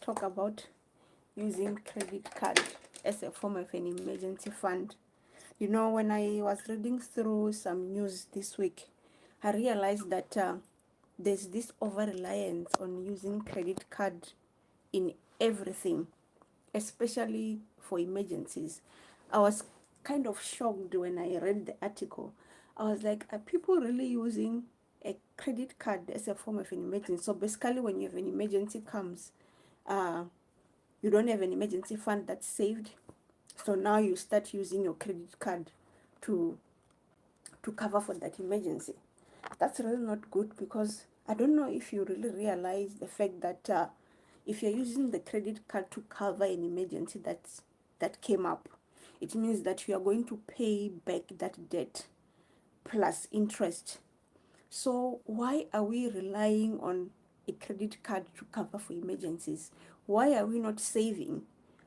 talk about using credit card as a form of an emergency fund. You know, when I was reading through some news this week, I realized that there's this over reliance on using credit card in everything, especially for emergencies. I was kind of shocked when I read the article. I was like, are people really using a credit card as a form of an emergency? So basically, when you have an emergency comes, uh, you don't have an emergency fund that's saved. So now you start using your credit card to cover for that emergency. That's really not good, because I don't know if you really realize the fact that if you're using the credit card to cover an emergency that came up, it means that you are going to pay back that debt plus interest. So why are we relying on a credit card to cover for emergencies? Why are we not saving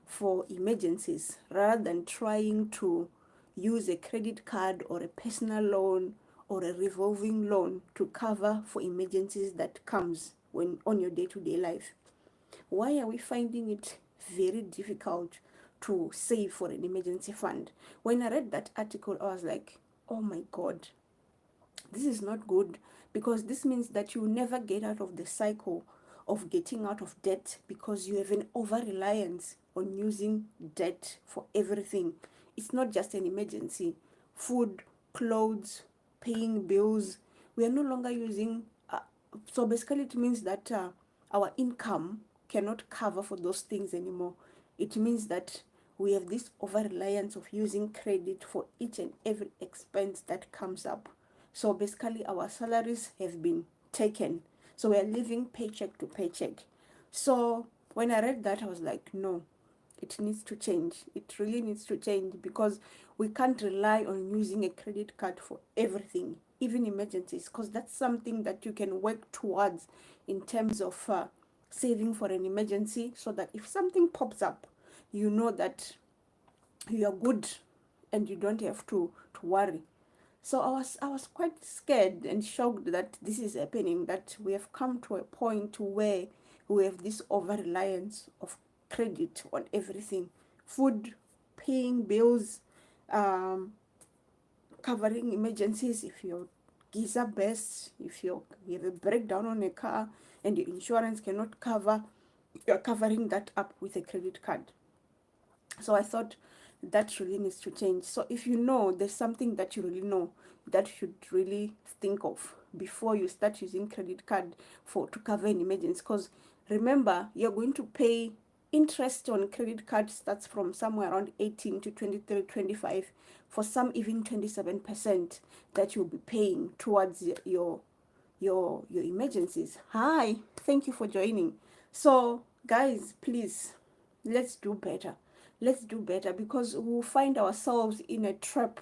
for emergencies rather than trying to use a credit card or a personal loan or a revolving loan to cover for emergencies that comes when on your day-to-day life? Why are we finding it very difficult to save for an emergency fund? When I read that article, I was like, oh my God, this is not good, because this means that you never get out of the cycle of getting out of debt, because you have an over reliance on using debt for everything. It's not just an emergency. Food, clothes, paying bills. We are no longer using. So basically, it means that our income cannot cover for those things anymore. It means that we have this over reliance of using credit for each and every expense that comes up. So basically, our salaries have been taken. So we are living paycheck to paycheck. So when I read that, I was like, no, it needs to change. It really needs to change, because we can't rely on using a credit card for everything, even emergencies, because that's something that you can work towards in terms of saving for an emergency, so that if something pops up, you know that you are good and you don't have to worry. So I was quite scared and shocked that this is happening, that we have come to a point where we have this over reliance of credit on everything: food, paying bills, um, covering emergencies. If your geyser bursts, if you have a breakdown on a car and your insurance cannot cover, you're covering that up with a credit card. So I thought that really needs to change. So if you know there's something that you really know that you should really think of before you start using credit card for to cover an emergency, because remember, you're going to pay interest on credit card starts from somewhere around 18 to 23, 25, for some even 27% that you'll be paying towards your emergencies. Hi, thank you for joining. So guys, please, let's do better. Let's do better, because we'll find ourselves in a trap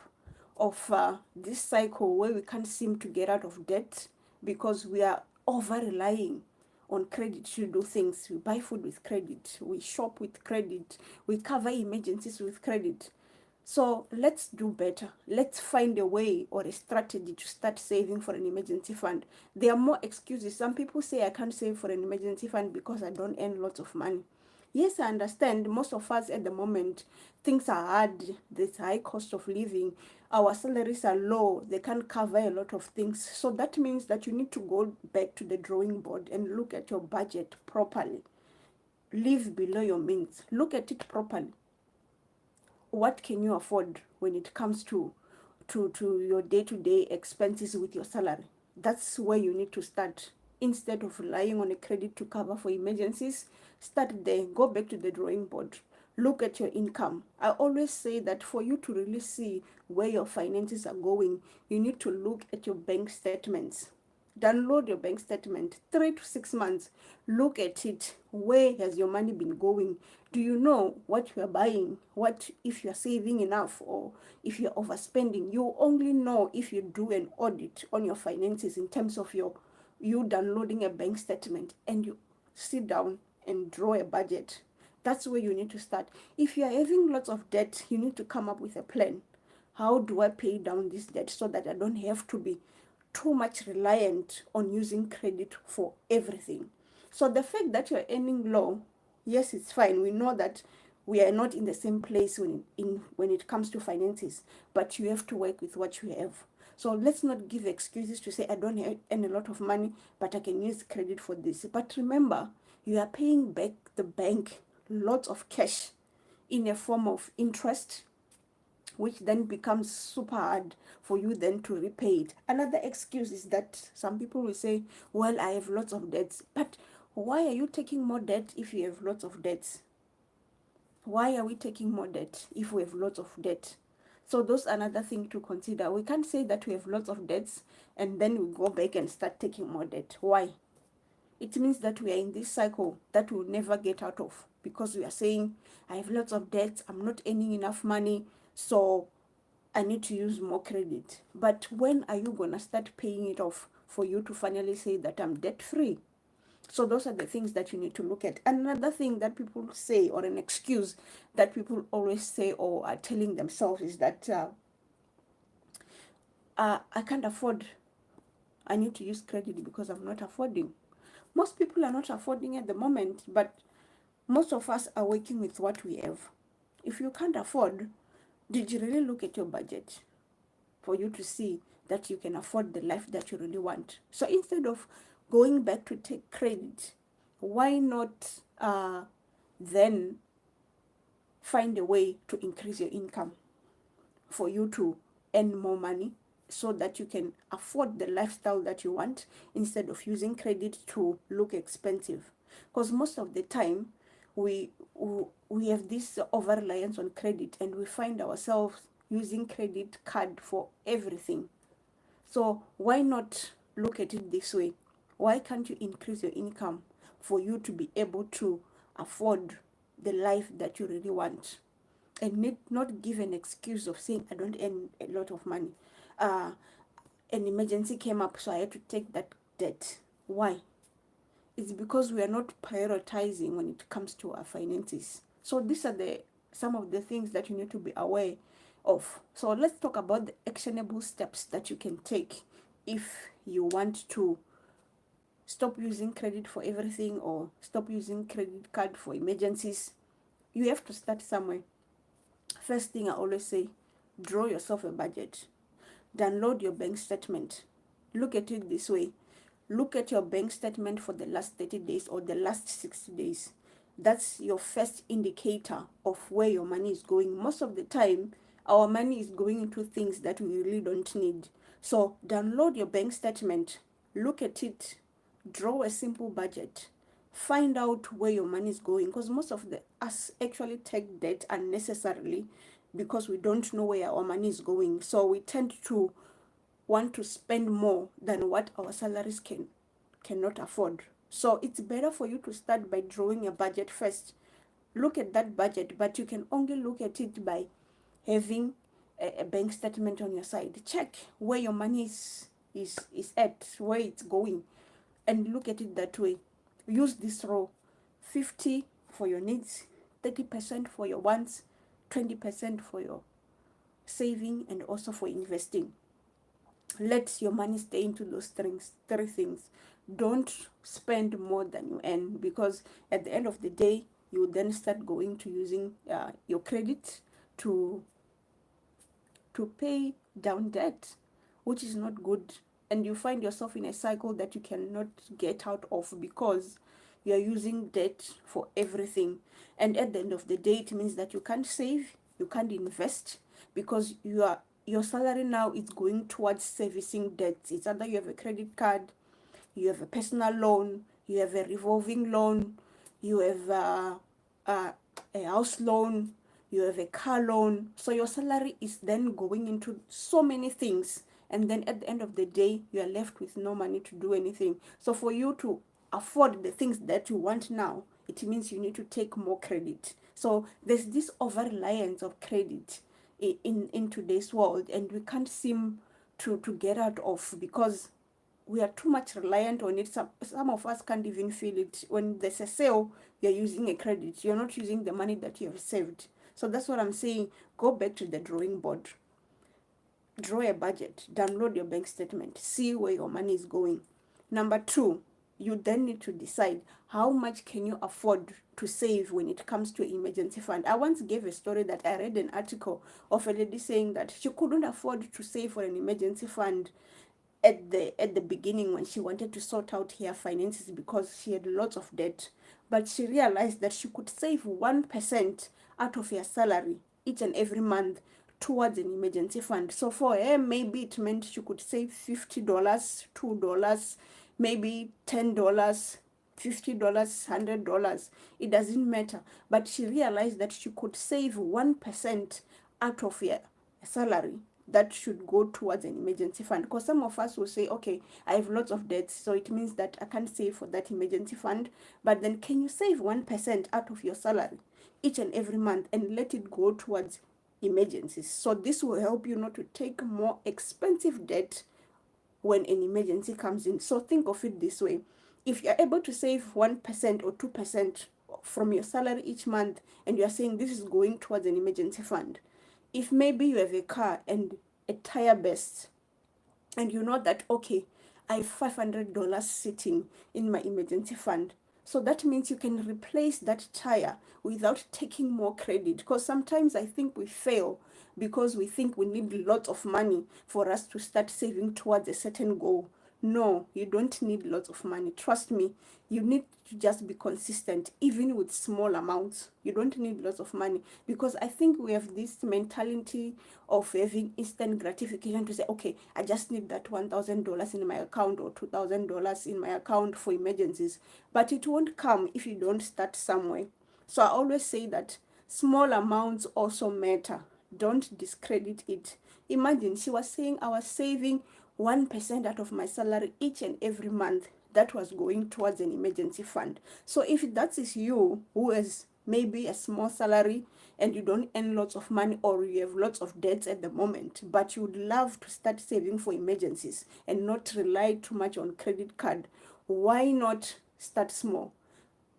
of this cycle where we can't seem to get out of debt, because we are over relying on credit to do things. We buy food with credit, we shop with credit, we cover emergencies with credit. So let's do better. Let's find a way or a strategy to start saving for an emergency fund. There are more excuses. Some people say I can't save for an emergency fund because I don't earn lots of money. Yes, I understand. Most of us at the moment, things are hard. There's high cost of living. Our salaries are low. They can't cover a lot of things. So that means that you need to go back to the drawing board and look at your budget properly. Live below your means. Look at it properly. What can you afford when it comes to your day-to-day expenses with your salary? That's where you need to start. Instead of relying on a credit to cover for emergencies, start there. Go back to the drawing board. Look at your income. I always say that for you to really see where your finances are going, you need to look at your bank statements. Download your bank statement, 3 to 6 months. Look at it. Where has your money been going? Do you know what you are buying? What if you are saving enough, or if you're overspending? You only know if you do an audit on your finances, in terms of you downloading a bank statement and you sit down and draw a budget. That's where you need to start. If you are having lots of debt, you need to come up with a plan. How do I pay down this debt so that I don't have to be too much reliant on using credit for everything? So the fact that you're earning low Yes, it's fine. We know that we are not in the same place when it comes to finances, but you have to work with what you have. So let's not give excuses to say I don't earn a lot of money, but I can use credit for this. But remember, you are paying back the bank lots of cash in a form of interest, which then becomes super hard for you then to repay it. Another excuse is that some people will say, well, I have lots of debts. But why are you taking more debt if you have lots of debts? Why are we taking more debt if we have lots of debt? So those are another thing to consider. We can't say that we have lots of debts and then we go back and start taking more debt. Why? It means that we are in this cycle that we'll never get out of, because we are saying, I have lots of debts, I'm not earning enough money, so I need to use more credit. But when are you going to start paying it off for you to finally say that I'm debt free? So those are the things that you need to look at. Another thing that people say, or an excuse that people always say or are telling themselves, is that I can't afford, I need to use credit because I'm not affording. Most people are not affording at the moment, but most of us are working with what we have. If you can't afford, did you really look at your budget for you to see that you can afford the life that you really want? So instead of going back to take credit, why not then find a way to increase your income for you to earn more money so that you can afford the lifestyle that you want, instead of using credit to look expensive? Because most of the time we we have this over reliance on credit, and we find ourselves using credit card for everything. So why not look at it this way? Why can't you increase your income for you to be able to afford the life that you really want? And need not give an excuse of saying I don't earn a lot of money. An emergency came up, so I had to take that debt. Why? It's because we are not prioritizing when it comes to our finances. So these are the some of the things that you need to be aware of. So let's talk about the actionable steps that you can take if you want to stop using credit for everything, or stop using credit card for emergencies. You have to start somewhere. First thing I always say, draw yourself a budget. Download your bank statement. Look at it this way. Look at your bank statement for the last 30 days or the last 60 days. That's your first indicator of where your money is going. Most of the time, our money is going into things that we really don't need. So download your bank statement, look at it, draw a simple budget, find out where your money is going, because most of us actually take debt unnecessarily because we don't know where our money is going. So we tend to want to spend more than what our salaries cannot afford. So it's better for you to start by drawing a budget first. Look at that budget, but you can only look at it by having a bank statement on your side. Check where your money is at, where it's going, and look at it that way. Use this rule: 50 for your needs, 30% for your wants, 20% for your saving, and also for investing. Let your money stay into those three things. Don't spend more than you earn, because at the end of the day, you then start going to using your credit to pay down debt, which is not good. And you find yourself in a cycle that you cannot get out of, because you are using debt for everything. And at the end of the day, it means that you can't save, you can't invest, because your salary now is going towards servicing debts. It's either you have a credit card, you have a personal loan, you have a revolving loan, you have a house loan, you have a car loan. So your salary is then going into so many things, and then at the end of the day, you are left with no money to do anything. So for you to afford the things that you want now, it means you need to take more credit. So there's this over reliance of credit in today's world, and we can't seem to get out of, because we are too much reliant on it. Some of us can't even feel it. When there's a sale, you're using a credit. You're not using the money that you have saved. So that's what I'm saying. Go back to the drawing board. Draw a budget. Download your bank statement. See where your money is going. Number two, you then need to decide how much can you afford to save when it comes to emergency fund. I once gave a story that I read an article of a lady saying that she couldn't afford to save for an emergency fund at the beginning when she wanted to sort out her finances because she had lots of debt, but she realized that she could save 1% out of her salary each and every month towards an emergency fund. So for her, maybe it meant she could save $50, $2, maybe $10, $50, $100. It doesn't matter. But she realized that she could save 1% out of her salary that should go towards an emergency fund. Because some of us will say, okay, I have lots of debts, so it means that I can't save for that emergency fund. But then can you save 1% out of your salary each and every month and let it go towards emergencies? So this will help you not to take more expensive debt when an emergency comes in. So think of it this way. If you're able to save 1% or 2% from your salary each month, and you're saying this is going towards an emergency fund, if maybe you have a car and a tire bursts, and you know that, okay, I have $500 sitting in my emergency fund. So that means you can replace that tire without taking more credit. Because sometimes I think we fail because we think we need lots of money for us to start saving towards a certain goal. No, you don't need lots of money. Trust me, you need to just be consistent, even with small amounts. You don't need lots of money, because I think we have this mentality of having instant gratification to say, okay, I just need that $1,000 in my account or $2,000 in my account for emergencies. But it won't come if you don't start somewhere. So I always say that small amounts also matter. Don't discredit it. Imagine she was saying I was saving 1% out of my salary each and every month that was going towards an emergency fund. So if that is you who has maybe a small salary and you don't earn lots of money, or you have lots of debts at the moment, but you would love to start saving for emergencies and not rely too much on credit card, why not start small?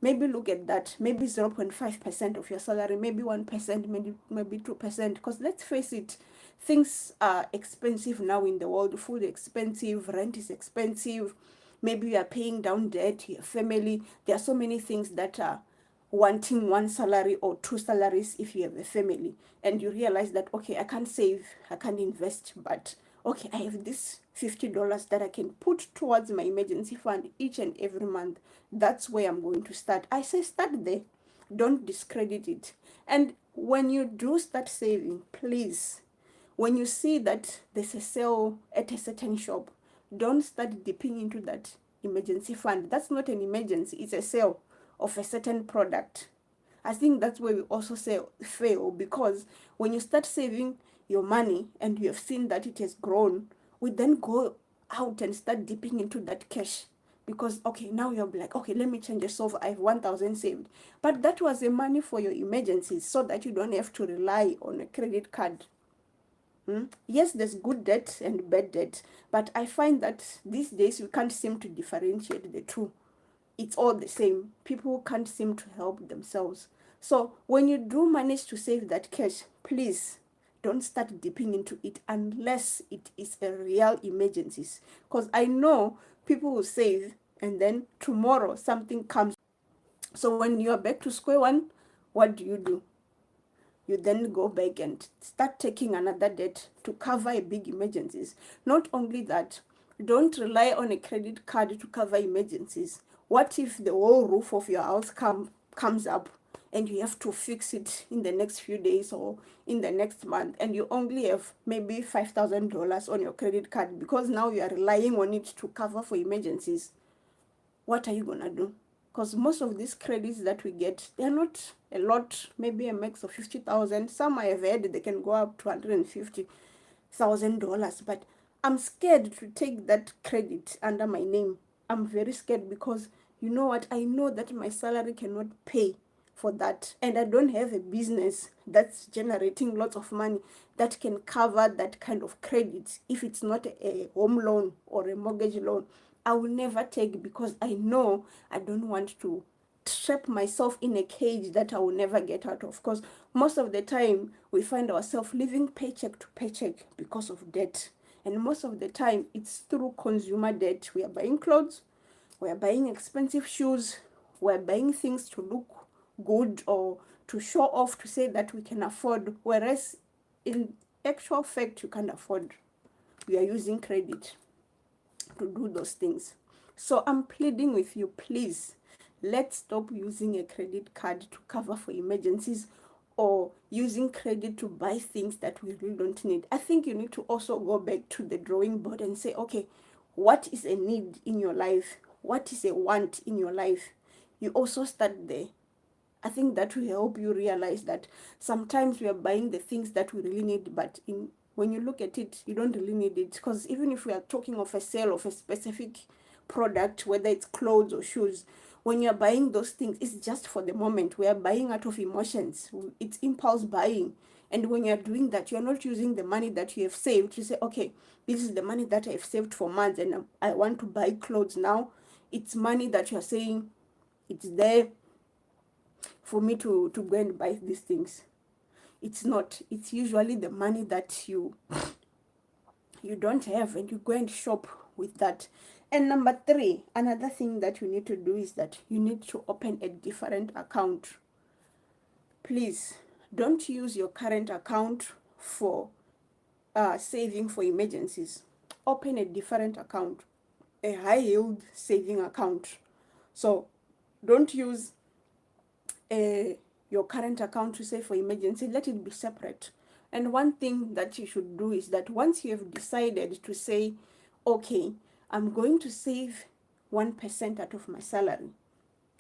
Maybe look at that, maybe 0.5% of your salary, maybe 1%, maybe 2%. Because let's face it, things are expensive now in the world. Food is expensive, rent is expensive, maybe you are paying down debt, your family. There are so many things that are wanting one salary or two salaries if you have a family, and you realize that, okay, I can't save, I can't invest, but okay, I have this $50 that I can put towards my emergency fund each and every month. That's where I'm going to start. I say start there. Don't discredit it. And when you do start saving, please, when you see that there's a sale at a certain shop, don't start dipping into that emergency fund. That's not an emergency, it's a sale of a certain product. I think that's where we also say fail, because when you start saving your money and you have seen that it has grown, we then go out and start dipping into that cash. Because okay, now you're like, okay, let me change the solve. I have 1,000 saved, but that was the money for your emergencies, so that you don't have to rely on a credit card. Yes, there's good debt and bad debt, but I find that these days we can't seem to differentiate the two. It's all the same. People can't seem to help themselves. So when you do manage to save that cash, please don't start dipping into it unless it is a real emergencies. Because I know people will save and then tomorrow something comes. So when you are back to square one, what do? You then go back and start taking another debt to cover a big emergencies. Not only that, don't rely on a credit card to cover emergencies. What if the whole roof of your house comes up and you have to fix it in the next few days or in the next month, and you only have maybe $5,000 on your credit card because now you are relying on it to cover for emergencies? What are you gonna do? Because most of these credits that we get, they're not a lot, maybe a max of 50,000. Some I have heard they can go up to $150,000, but I'm scared to take that credit under my name. I'm very scared because you know what? I know that my salary cannot pay for that, and I don't have a business that's generating lots of money that can cover that kind of credit. If it's not a home loan or a mortgage loan, I will never take, because I know I don't want to trap myself in a cage that I will never get out of. Because most of the time we find ourselves living paycheck to paycheck because of debt, and most of the time it's through consumer debt. We are buying clothes, We're buying expensive shoes. We're buying things to look good or to show off, to say that we can afford, whereas in actual fact you can't afford. We are using credit to do those things. So I'm pleading with you, please, let's stop using a credit card to cover for emergencies or using credit to buy things that we really don't need. I think you need to also go back to the drawing board and say, okay, what is a need in your life? What is a want in your life? You also start there. I think that will help you realize that sometimes we are buying the things that we really need, but when you look at it, you don't really need it. Because even if we are talking of a sale of a specific product, whether it's clothes or shoes, when you're buying those things, it's just for the moment. We are buying out of emotions. It's impulse buying. And when you're doing that, you're not using the money that you have saved to say, okay, this is the money that I've saved for months and I want to buy clothes now. It's money that you're saying it's there for me to go and buy these things. It's not. It's usually the money that you don't have and you go and shop with that. And number three, another thing that you need to do is that you need to open a different account. Please don't use your current account for saving for emergencies. Open a different account, a high yield saving account. So don't use a your current account to save for emergency. Let it be separate. And one thing that you should do is that once you have decided to say, okay, I'm going to save 1% out of my salary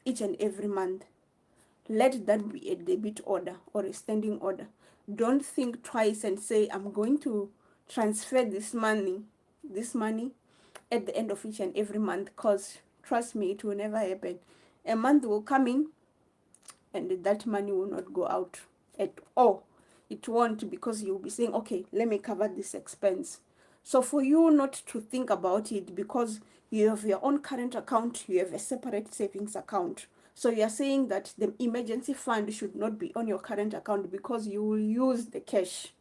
each and every month, let that be a debit order or a standing order. Don't think twice and say, I'm going to transfer this money at the end of each and every month, because trust me, it will never happen. A month will come in and that money will not go out at all. It won't, because you'll be saying, okay, let me cover this expense. So for you not to think about it, because you have your own current account, you have a separate savings account. So you're saying that the emergency fund should not be on your current account because you will use the cash.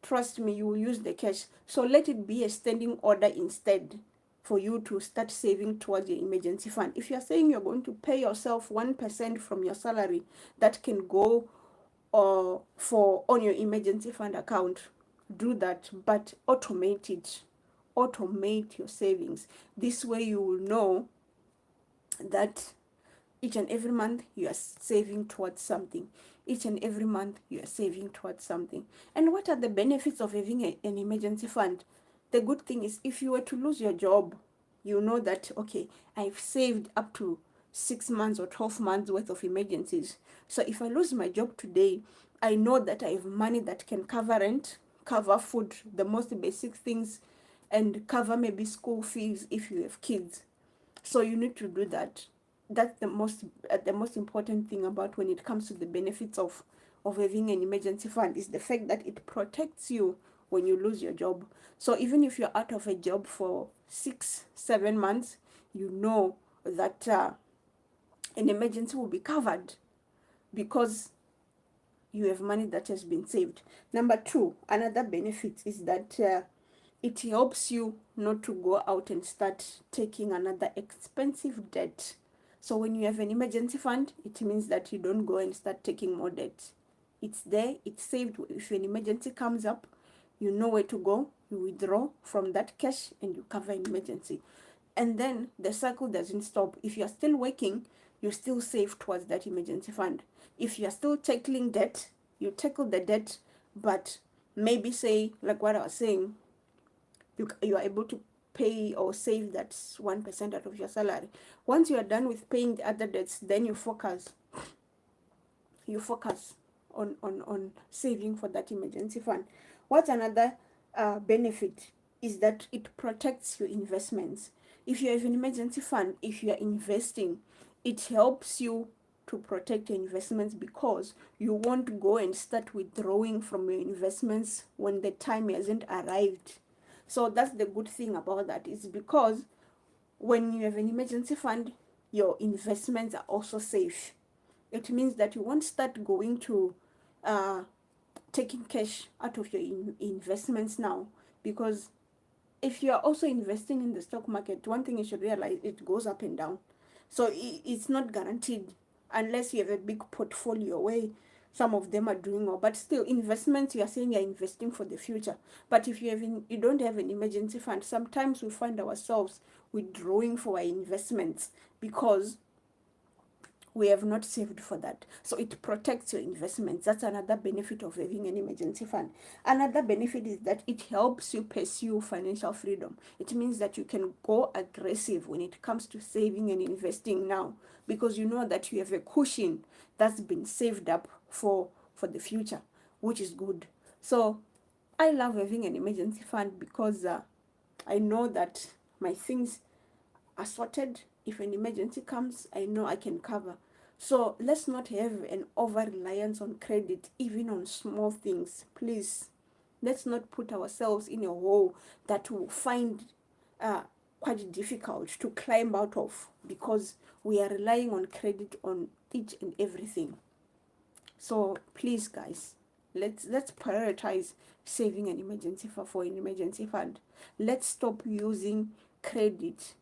Trust me, you will use the cash. So let it be a standing order instead, for you to start saving towards your emergency fund. If you're saying you're going to pay yourself 1% from your salary, that can go for on your emergency fund account, do that, but automate it. Automate your savings. This way you will know that each and every month you are saving towards something. Each and every month you are saving towards something. And what are the benefits of having an emergency fund? The good thing is, if you were to lose your job, you know that, okay, I've saved up to 6 months or 12 months worth of emergencies. So if I lose my job today, I know that I have money that can cover rent, cover food, the most basic things, and cover maybe school fees if you have kids. So you need to do that. That's the most important thing about when it comes to the benefits of having an emergency fund, is the fact that it protects you when you lose your job. So even if you're out of a job for 6-7 months, you know that an emergency will be covered because you have money that has been saved. Number two, another benefit is that it helps you not to go out and start taking another expensive debt. So when you have an emergency fund, it means that you don't go and start taking more debt. It's there, it's saved. If an emergency comes up, you know where to go. You withdraw from that cash and you cover an emergency. And then the cycle doesn't stop. If you're still working, you still save towards that emergency fund. If you're still tackling debt, you tackle the debt, but maybe say, like what I was saying, you are able to pay or save that 1% out of your salary. Once you are done with paying the other debts, then you focus on saving for that emergency fund. What's another benefit is that it protects your investments. If you have an emergency fund, if you are investing, it helps you to protect your investments, because you won't go and start withdrawing from your investments when the time hasn't arrived. So that's the good thing about that, is because when you have an emergency fund, your investments are also safe. It means that you won't start going to taking cash out of your investments now, because if you are also investing in the stock market, one thing you should realize, it goes up and down. So it's not guaranteed unless you have a big portfolio where some of them are doing well. But still, investments, you are saying you're investing for the future. But if you don't have an emergency fund, sometimes we find ourselves withdrawing for our investments because we have not saved for that. So it protects your investments. That's another benefit of having an emergency fund. Another benefit is that it helps you pursue financial freedom. It means that you can go aggressive when it comes to saving and investing now, because you know that you have a cushion that's been saved up for the future, which is good. So I love having an emergency fund because I know that my things are sorted. If an emergency comes, I know I can cover. So let's not have an over reliance on credit, even on small things. Please, let's not put ourselves in a hole that we'll find uh, quite difficult to climb out of because we are relying on credit on each and everything. So please, guys, let's prioritize saving an emergency for an emergency fund. Let's stop using credit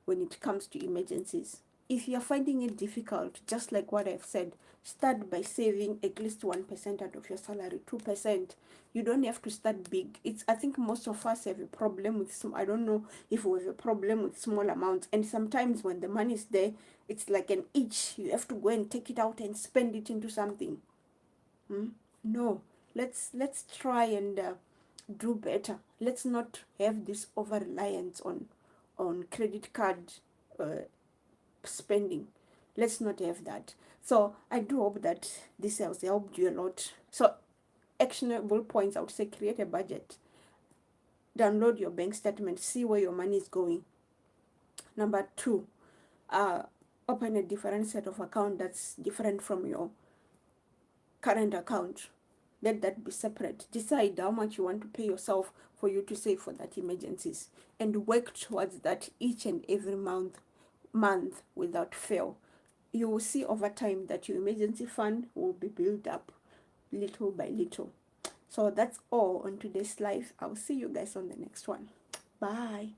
when it comes to emergencies. If you're finding it difficult, just like what I've said, start by saving at least 1% out of your salary, 2%. You don't have to start big. I think most of us have a problem with some, I don't know if we have a problem with small amounts. And sometimes when the money is there, it's like an itch. You have to go and take it out and spend it into something. No, let's try and do better. Let's not have this over reliance on credit card uh, spending. Let's not have that. So I do hope that this has helped you a lot. So actionable points, I would say: create a budget, download your bank statement, see where your money is going. Number two, uh, open a different set of account that's different from your current account. Let that be separate. Decide how much you want to pay yourself for you to save for that emergencies, and work towards that each and every month without fail. You will see over time that your emergency fund will be built up little by little. So that's all on today's live. I'll see you guys on the next one. Bye.